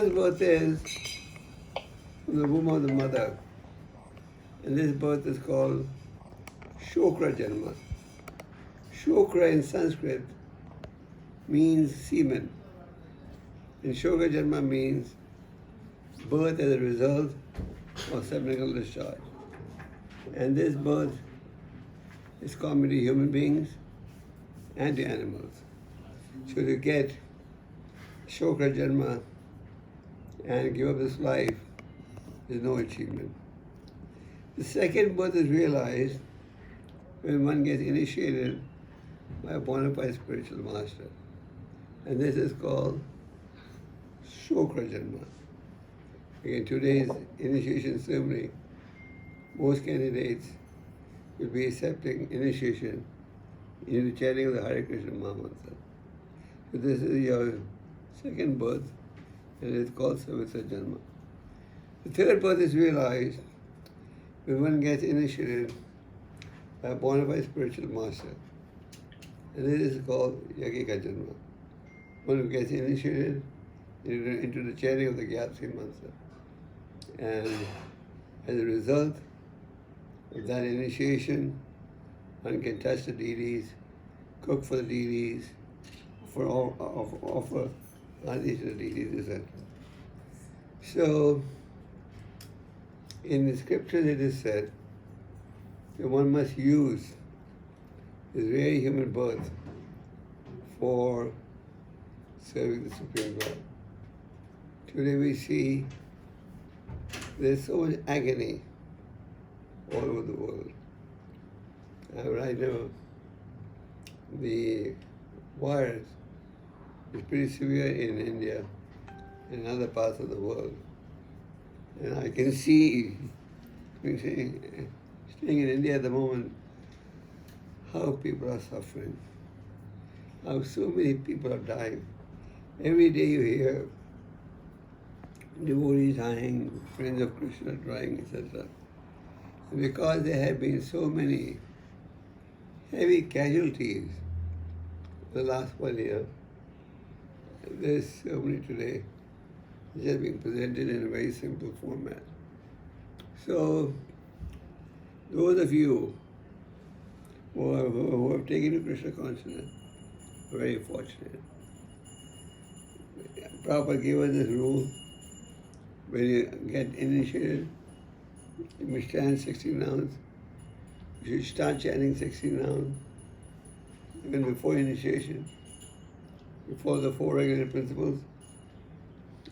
first birth is from the womb of the mother. And this birth is called Shokra Janma. Shokra in Sanskrit means semen. And Shokra Janma means birth as a result of seminal discharge. And this birth is common to human beings and to animals. So to get Shokra Janma and give up this life is no achievement. The second birth is realized when one gets initiated by a bona fide spiritual master. And this is called Shokra Janma. Again, today's initiation ceremony, most candidates will be accepting initiation in the chanting of the Hare Krishna Mahamantra. So this is your second birth, and it's called Savitra Janma. The third birth is realized when one gets initiated by a bona fide spiritual master. And this is called Yagika Janma. One who gets initiated into the chanting of the Gayatri Mantra. And as a result of that initiation, one can touch the deities, cook for the deities, offer adhi to the deities, etc. So, in the scriptures it is said that one must use his very human birth for serving the Supreme God. Today we see there's so much agony all over the world. Right now, the virus is pretty severe in India and other parts of the world. And I can see, staying in India at the moment, how people are suffering, how so many people are dying. Every day you hear devotees dying, friends of Krishna dying, etc. And because there have been so many heavy casualties the last 1 year, this ceremony today is just being presented in a very simple format. So, those of you who have taken to Krishna consciousness are very fortunate. Prabhupada gave us this rule: when you get initiated, you must chant 16 rounds. You should start chanting 16 rounds even before initiation. You follow the 4 regular principles,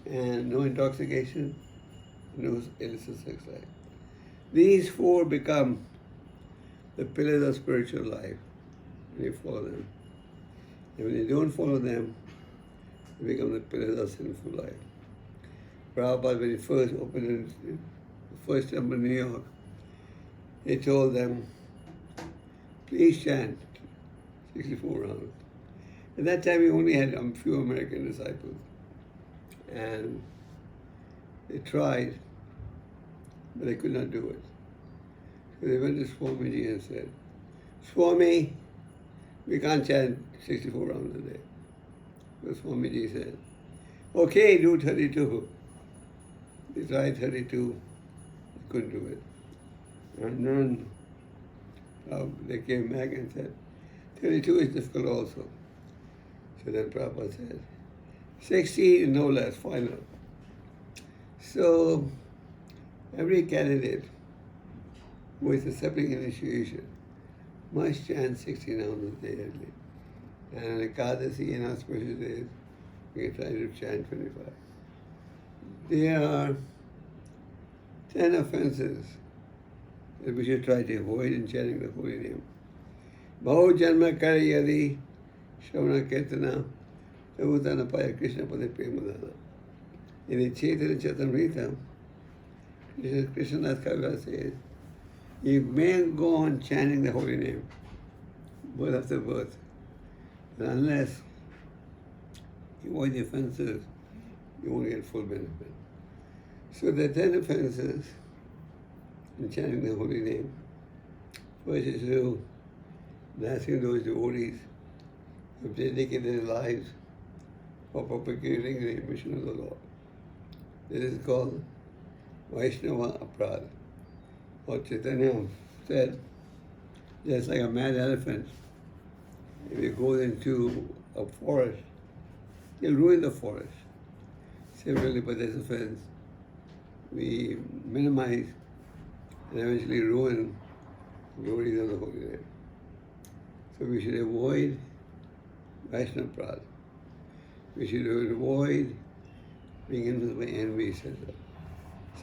and no intoxication, no illicit sex life. These 4 become the pillars of spiritual life when you follow them. And when you don't follow them, they become the pillars of sinful life. Prabhupada, when he first opened the first temple in New York, he told them, please chant 64 rounds. At that time, we only had a few American disciples. And they tried, but they could not do it. So they went to Swamiji and said, Swami, we can't chant 64 rounds a day. So Swamiji said, okay, do 32. They tried 32, they couldn't do it. And then they came back and said, 32 is difficult also. So then Prabhupada said, 60 no less, final. So every candidate who is accepting initiation must chant 16 rounds daily. And on Ekadasi and auspicious days, we can try to chant 25. There are 10 offenses that we should try to avoid in chanting the holy name. Bhau janma kari yadi shravana kirtana savutana paya Krishna pade premadana. In the Chaitanya Chaitanya Krishnadas Kaviraj says, you may go on chanting the holy name, birth after birth, but unless you avoid the offenses, you won't get full benefit. So the 10 offenses in chanting the holy name. First is to asking those devotees who have dedicated their lives for propagating the mission of the Lord. This is called Vaishnava Aprad. Or Chaitanya said, just like a mad elephant, if it goes into a forest, it'll ruin the forest. Similarly, by this offense, we minimize and eventually ruin glories of the holy name. So we should avoid Vaishnava Prad. We should avoid being influenced by envy, etc.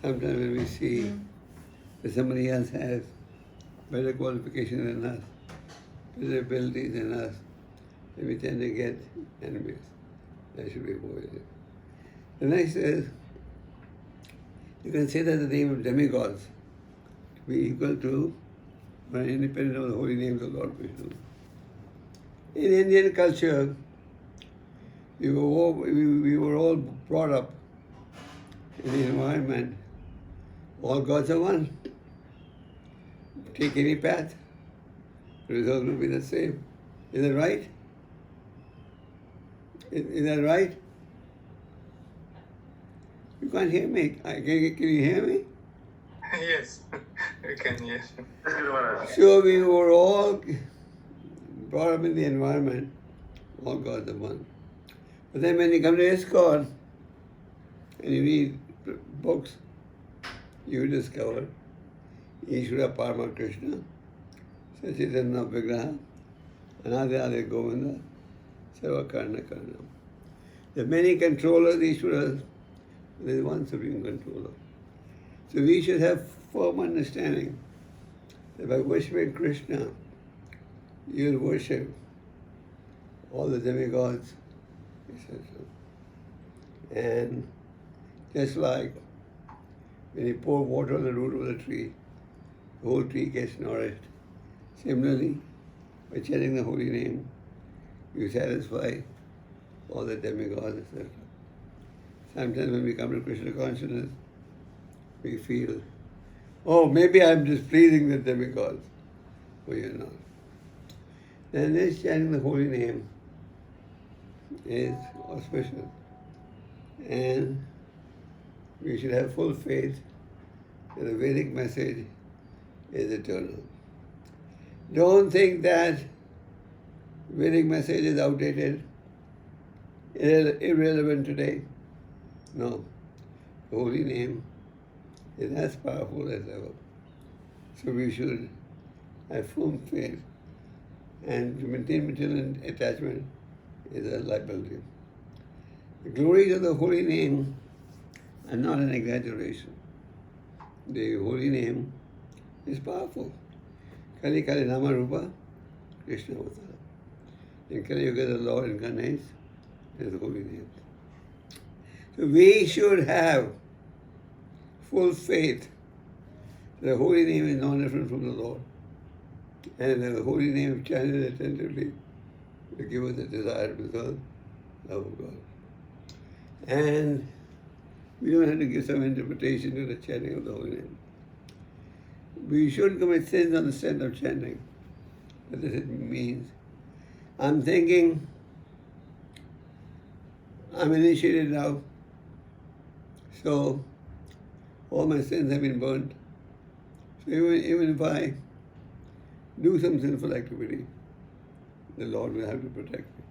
Sometimes when we see that somebody else has better qualification than us, better abilities than us, then we tend to get envious. That should be avoided. The next is, you can say that the name of demigods to be equal to or independent of the holy names of Lord Vishnu. In Indian culture, we were all brought up in the environment. All gods are one. Take any path, the result will be the same. Is that right? Is that right? You can't hear me. Can you hear me? Yes, we can, yes. So we were all brought up in the environment, all gods are one. But then when you come to ISKCON and you read books, you discover Ishvara Parama Krishna, Sachitananda Vigraha, Anadi Adi Govinda, Seva Karna Karna. There are many controllers, Ishvaras, there is one supreme controller. So we should have firm understanding that by worshipping Krishna, you will worship all the demigods, etc. And just like when you pour water on the root of the tree, the whole tree gets nourished. Similarly, by chanting the holy name, you satisfy all the demigods, etc. Sometimes when we come to Krishna consciousness, we feel, oh, maybe I'm displeasing the demigods. But you're not. Then this chanting the holy name is auspicious. And we should have full faith that the Vedic message is eternal. Don't think that Vedic message is outdated, irrelevant today. No. The holy name is as powerful as ever. So we should have firm faith, and to maintain material attachment is a liability. The glories of the holy name are not an exaggeration. The holy name is powerful. Kali Kali Nama Rupa, Krishna Avatara. In Kali Yuga, the Lord incarnates is the holy name. So we should have full faith that the holy name is no different from the Lord. And the holy name chanted attentively will give us the desired result, love of God. And we don't have to give some interpretation to the chanting of the holy name. We shouldn't commit sins on the strength of chanting. What does it mean? I'm thinking, I'm initiated now, so all my sins have been burnt. So even if I do some sinful activity, the Lord will have to protect me.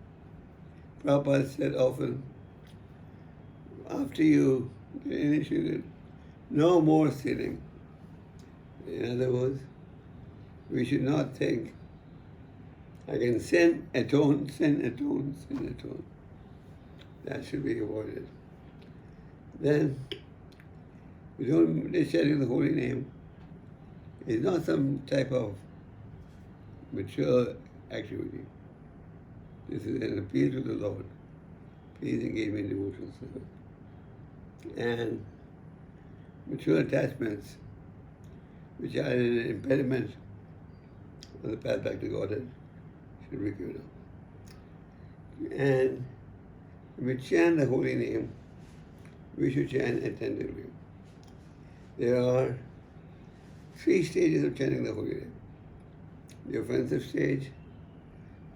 Prabhupada said often, after you get initiated, no more sinning. In other words, we should not think, I can sin, atone, sin, atone, sin, atone. That should be avoided. Then, we don't, this chanting the holy name is not some type of mature activity. This is an appeal to the Lord. Please engage me in devotional service. And mature attachments, which are an impediment on the path back to Godhead, should be given up. And when we chant the holy name, we should chant attentively. There are 3 stages of chanting the holy name. The offensive stage,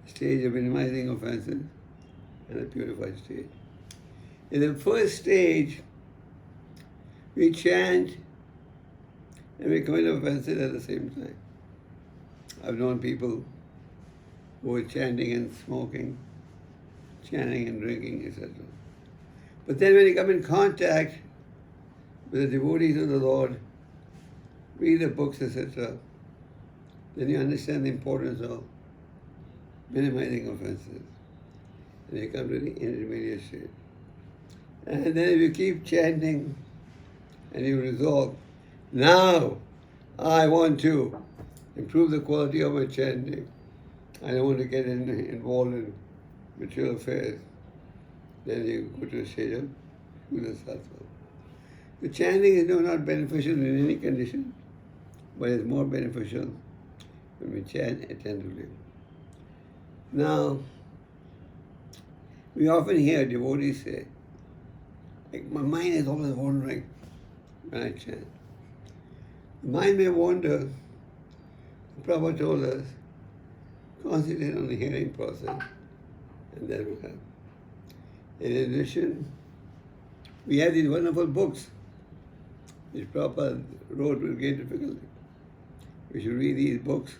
the stage of minimizing offenses, and the purified stage. In the first stage, We chant and we commit offenses at the same time. I've known people who were chanting and smoking, chanting and drinking, etc. But then when you come in contact with the devotees of the Lord, read the books, etc., then you understand the importance of minimizing offenses. And you come to the intermediate state. And then if you keep chanting and you resolve, now I want to improve the quality of my chanting. I don't want to get involved in material affairs. Then you go to a state of Shuddha Sattva. The chanting is not beneficial in any condition, but it's more beneficial when we chant attentively. Now, we often hear devotees say, like, my mind is always wandering when I chant. The mind may wander. Prabhupada told us, concentrate on the hearing process, and then we have. In addition, we have these wonderful books which Prabhupada wrote with great difficulty. We should read these books.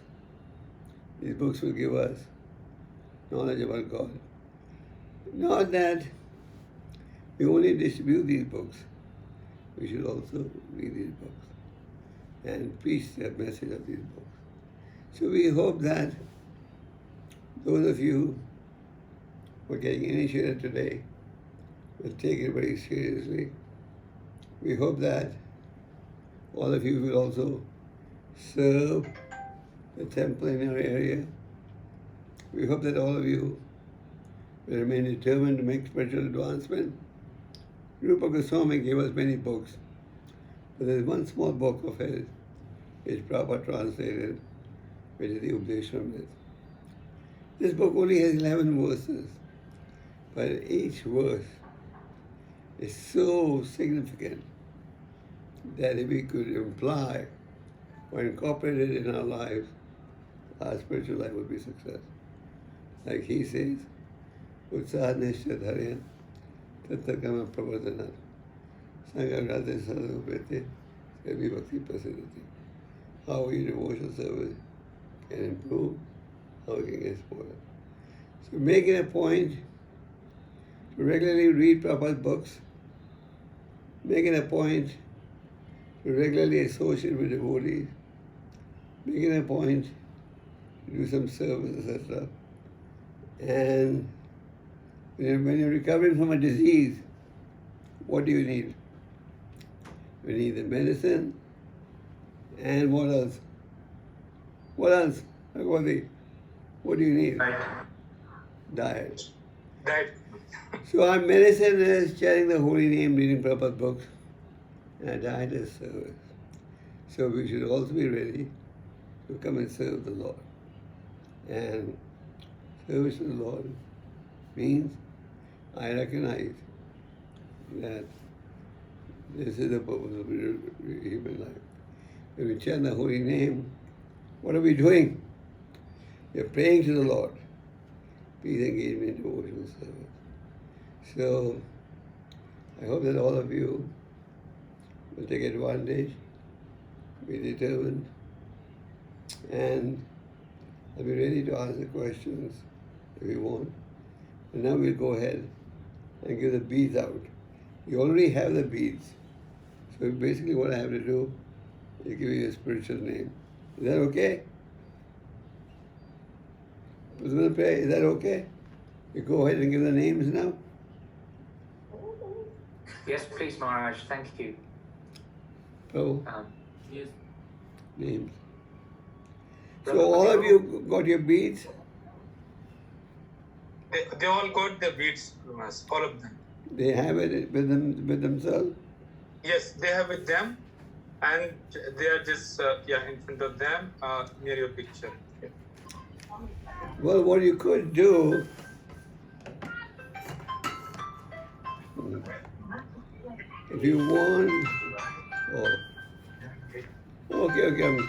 These books will give us knowledge about God. Not that we only distribute these books. We should also read these books and preach the message of these books. So we hope that those of you who are getting initiated today will take it very seriously. We hope that all of you will also serve the temple in your area. We hope that all of you will remain determined to make spiritual advancement. Rupa Goswami gave us many books, but there is one small book of his which Prabhupada translated, which is the Updeshramrita. This book only has 11 verses, but each verse is so significant that if we could imply or incorporate it in our lives, our spiritual life would be success. Like he says, Utsahanishya dharyan tattakama prabodhanat sangagrate sadhupete sevi bhakti prasidati. How your devotional service can improve, how we can get spoiled. So make it a point to regularly read Prabhupada's books. Make it a point to regularly associate with devotees. Make it a point to do some service, etc. And when you're recovering from a disease, what do you need? You need the medicine, and what else? What else? Bhagavati, what do you need? Diet. Diet. So our medicine is chanting the holy name, reading Prabhupada's books, and our diet is service. So we should also be ready to come and serve the Lord. And service to the Lord means I recognize that this is the purpose of human life. When we chant the holy name, what are we doing? We are praying to the Lord. Please engage me in devotional service. So I hope that all of you will take advantage, be determined, and I'll be ready to answer questions if you want. And now we'll go ahead and give the beads out. You already have the beads. So basically what I have to do is give you a spiritual name. Is that okay? Is that okay? You go ahead and give the names now? Yes, please, Maharaj. Thank you. So, Yes. names. So all of you got your beads? They all got the beads from us, all of them. They have it with themselves? Yes, they have with them, and they are just in front of them near your picture. Yeah. Well, what you could do, if you want, okay.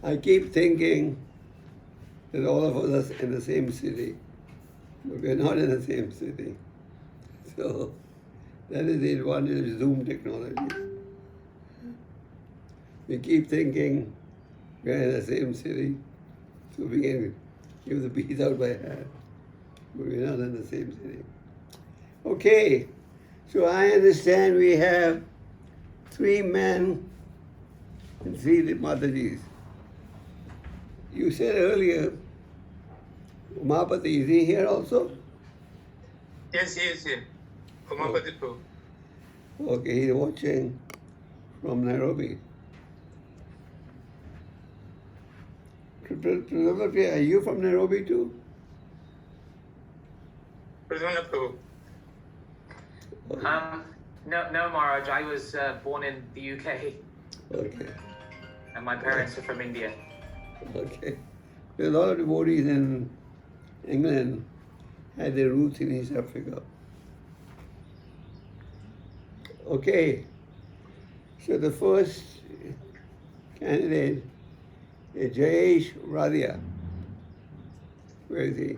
I keep thinking that all of us are in the same city, but we're not in the same city. So That is the advantage of Zoom technology. We keep thinking we're in the same city, so we can give the bees out by hand, but we're not in the same city. Okay, so I understand we have 3 men and 3 Matajis. You said earlier, Umapati, is he here also? Yes, he is here. Umapati Prabhu. Okay, he's watching from Nairobi. Presumably, are you from Nairobi too? Pradyumna Prabhu. No, Maharaj. I was born in the UK, Okay, and my parents are from India. okay. There are a lot of devotees in England had their roots in East Africa. Okay, so the first candidate is Jayesh Radia. Where is he?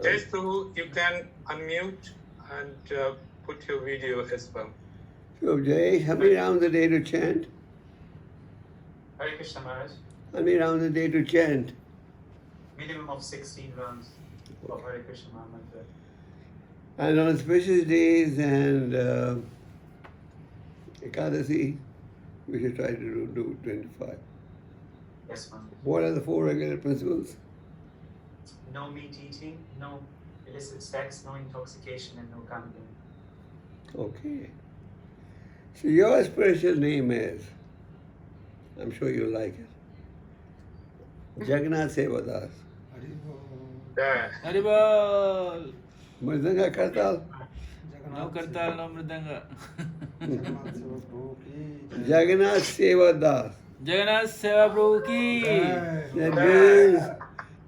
Jayesh Prabhu, you can unmute and put your video as well. So Jayesh, how many rounds a day to chant? Hare Krishna Maharaj. How many rounds a day to chant? Minimum of 16 rounds of Hare Krishna Mahamudra. And on special days and Ekadasi, we should try to do 25. Yes, Maharaj. What are the 4 regular principles? No meat eating, no illicit sex, no intoxication, and no gambling. Okay. So your spiritual name is, I'm sure you like it, Jagannath Sevadas. Yeah. Haribol! Mridanga Kartal? No kartal, no mridanga. Jagannath Sevadas. Jagannath Seva Prabhu ki!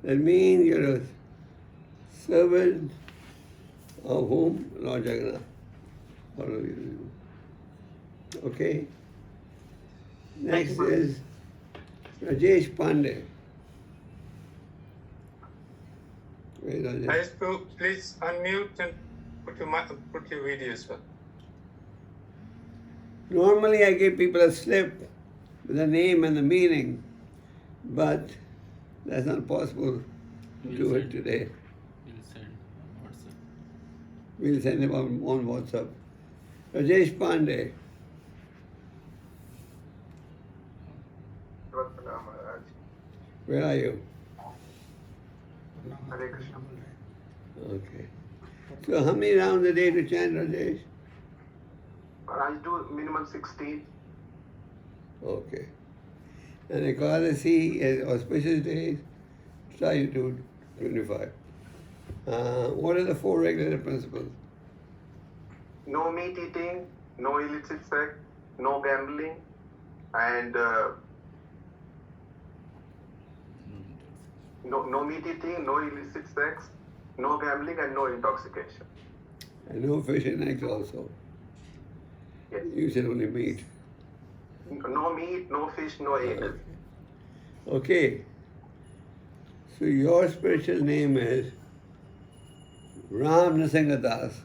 That means you're a servant of whom? Lord Jagannath. What do you do? Okay. Next is Rajesh Pandey. Where is Rajesh? Jayesh Prabhu, please unmute and put your video as well. Normally I give people a slip with the name and the meaning, but that's not possible to do it today. We'll send WhatsApp. We'll send them on WhatsApp. Rajesh Pandey. Where are you? Hare Krishna. Okay. So how many rounds a day to chant, Rajesh? I do minimum 16. Okay. And Ekadasi, auspicious days, try to do 25. What are the 4 regular principles? No meat eating, no illicit sex, no gambling, and no meat eating, no illicit sex, no gambling, and no intoxication. And no fish and eggs also. Yes. You said only meat. No meat, no fish, no eggs. Okay. So your spiritual name is Ram Nasingha Das.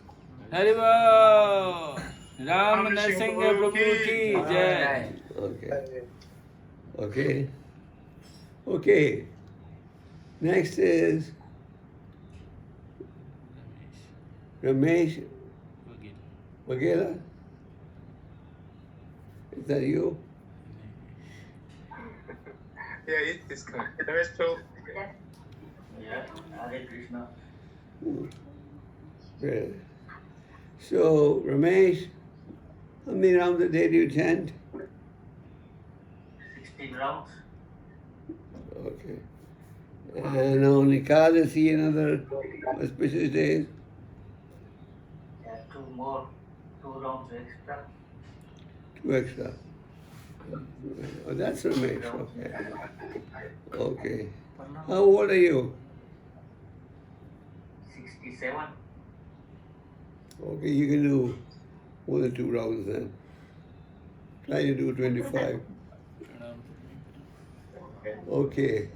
Haribol! Ram Nasingha Prabhu ki jai! Okay. Okay. Okay. Next is Ramesh Vagela. Is that you? Yeah, it is correct. Jayesh Prabhu. Yeah, Hare Krishna. Good. So, Ramesh, how many rounds a day do you chant? 16 rounds. Okay. And on Ekadasi and other auspicious days? Yeah, 2 rounds extra. 2 extra. Oh, that's Ramesh. Okay. Okay. How old are you? 67. Okay, you can do more than 2 rounds then. Try to do 25. Okay.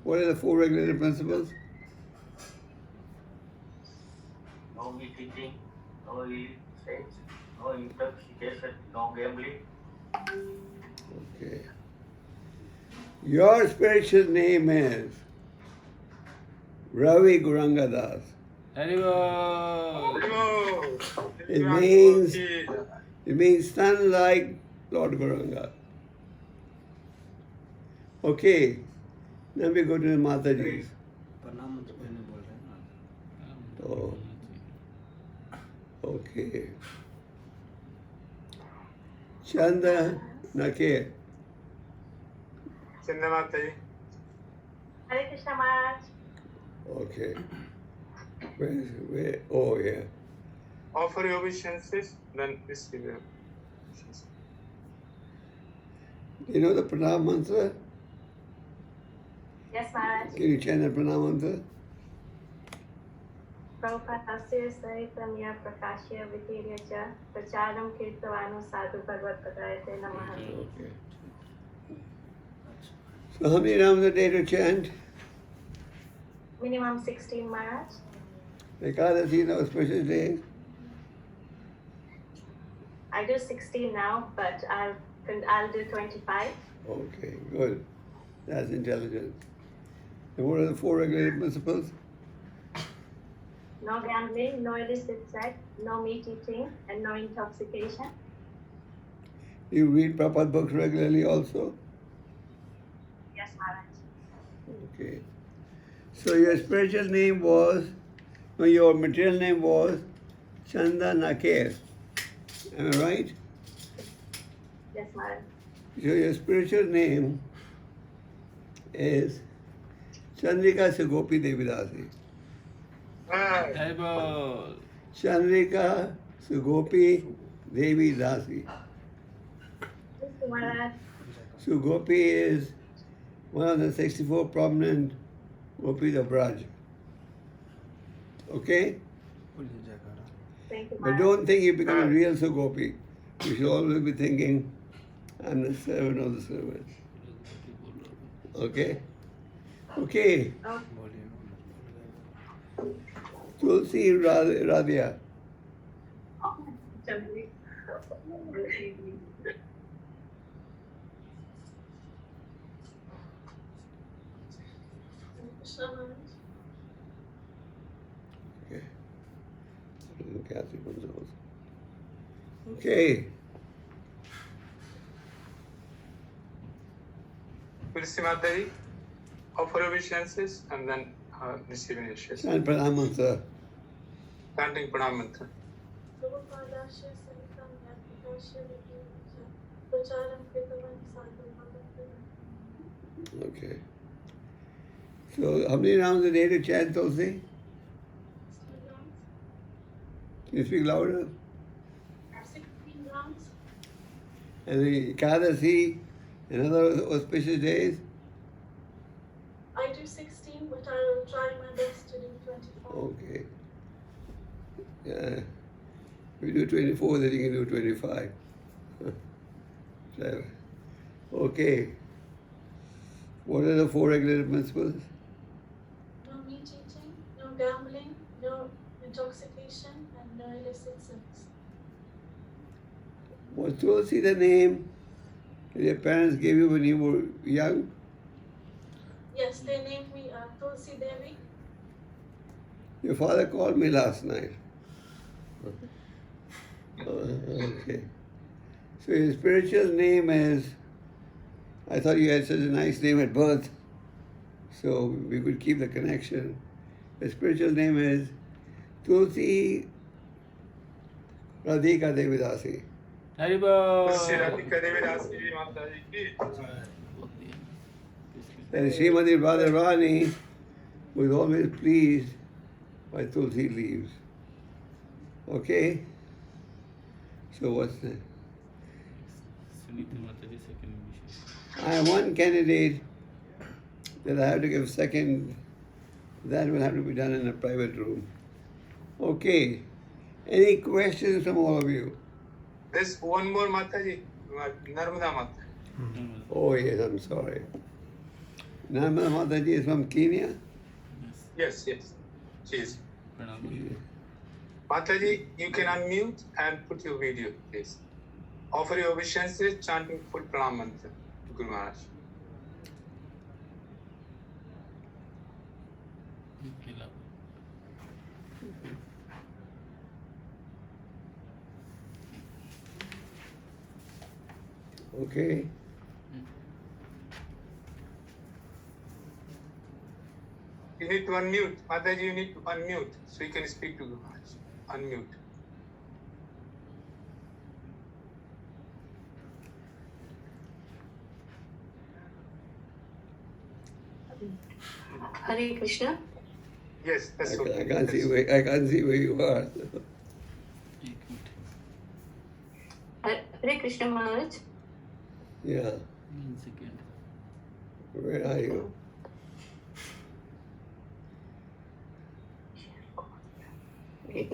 What are the 4 regular principles? No meat eating, no no illicit sex, no intoxication, no gambling. Okay. Your spiritual name is Ravi Guranga Das. Haribol. Hello. It means son like Lord Guranga. Okay. Now we go to the Mataji's. Oh. Okay. Chanda Nakir. Chanda Mataji. Hare Krishna Maharaj. Okay. Where? Oh, yeah. Offer your obeisances, then receive your obeisances. You know the pranam mantra? Yes, Maharaj. Can you chant the pranam mantra? Prabhupada Sahitam Ya Prakashya Vitirya Cha Pracharam Kirtavanu Sadhu Bhagavad Padayate Namaha. Okay. So how many rounds a day to chant? Minimum 16, Maharaj. Ekadasi, no special days? I do 16 now, but I'll do 25. Okay, good. That's intelligent. And what are the 4 regulated principles? No gambling, no illicit sex, no meat eating, and no intoxication. You read Prabhupada books regularly also? Yes, Maharaj. Okay. So your spiritual name was, no, your material name was Chanda Nakir. Am I right? Yes, Maharaj. So your spiritual name is Chandrika Sugopi Devidasi. Haribol. Chandrika Sugopi Devi Dasi. Thank you, Maharaj. Sugopi is one of the 64 prominent gopis of Braj. Okay? Thank you, But Maharaj. don't think you become a real Sugopi. You should always be thinking, I'm the servant of the servant. Okay? Okay. Oh, Tulsi Radhya. Chandri. Okay. Kathy Gonzalez. Okay. Tulsi Mataji. Offer obeisances and then receive initiation. Chant Pranam Mantra. Chanting Pranam Mantra. Okay. So how many rounds a day to chant Tulsi? Can you speak louder? 16 rounds. And the Ekadasi and other auspicious days? I do 16, but I will try my best to do 24. Okay. Yeah. If you do 24, then you can do 25. So, okay. What are the 4 regulated principles? No meat eating, no gambling, no intoxication, and no illicit sex. Was Tulsi the name that your parents gave you when you were young? Yes, they named me Tulsi Devi. Your father called me last night. Okay. So your spiritual name is, I thought you had such a nice name at birth, so we could keep the connection. The spiritual name is Tulsi Radhika Devidasi. Haribol. Tulsi Radhika Devidasi Mataji ki. And Srimati Radharani was always pleased by Tulsi leaves. Okay? So what's that? Sunita Mataji second initiation. I have one candidate that I have to give second. That will have to be done in a private room. Okay. Any questions from all of you? There's one more Mataji, Narmada Mata. Oh yes, I'm sorry. Narmada Mataji is from Kenya? Yes, yes. She is. Pranam. Mataji, you can unmute and put your video, please. Offer your obeisances, chanting full pranam mantra to Guru Maharaj. Okay. You need to unmute. Mataji, you need to unmute so you can speak to Guru Maharaj. Unmute. Hare Krishna. Yes, that's I okay. can't see That's- I can't see where you are. Hare Krishna Maharaj. Yeah. 1 second. Where are you? Okay.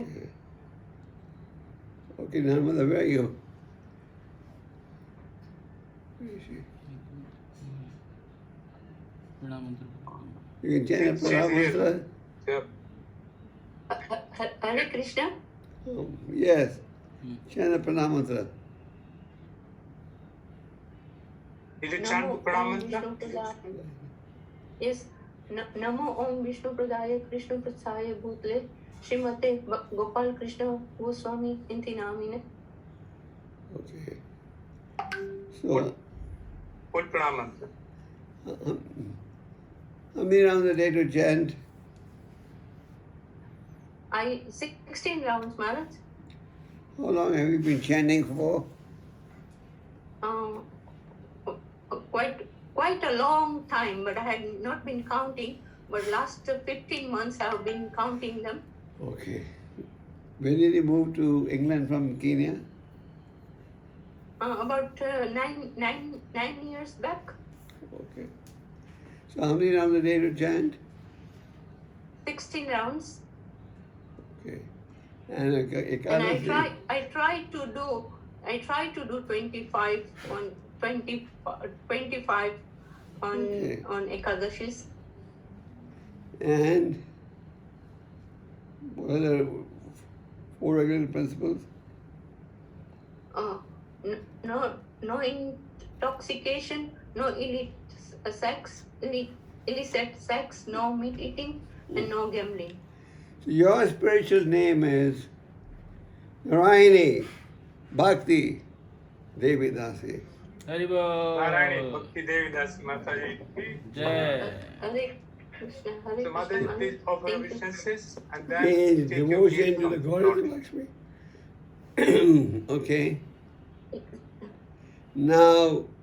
Okay, Narmada, where are you? Where is she? प्रणाम मंत्र You can chant a She's Pranam here. mantra? Yeah. Hare Krishna. Yes. Chant a Pranam mantra. Did you chant the pranam mantra? Yes. Namo Om Vishnu Pradaya Krishna Pratsaya Bhutle Srimate Gopal Krishna Goswami Inti Namine. Okay. So, Full pranam mantra. how many rounds a day to chant? 16 rounds, Maharaj. How long have you been chanting for? Quite a long time, but I had not been counting. But last 15 months I have been counting them. Okay. When did you move to England from Kenya? About 9 years back. Okay. So how many rounds a day to chant? 16 rounds. Okay. And And Ekadasi? I try to do 25 on 25 on Okay. on Ekadashis. And what are the 4 regular principles? No intoxication, no illicit sex, no meat eating, and no gambling. So your spiritual name is Narayani Bhakti Devi Dasi. Haribol Narayani Bhakti Devi Das Mataji. जय Hare Krishna, Hare So Krishna. Mataji, Maharaj. please offer Thank you. obeisances and then Means take your devotion leave to from the the goddess Lord. Lakshmi. Okay. Now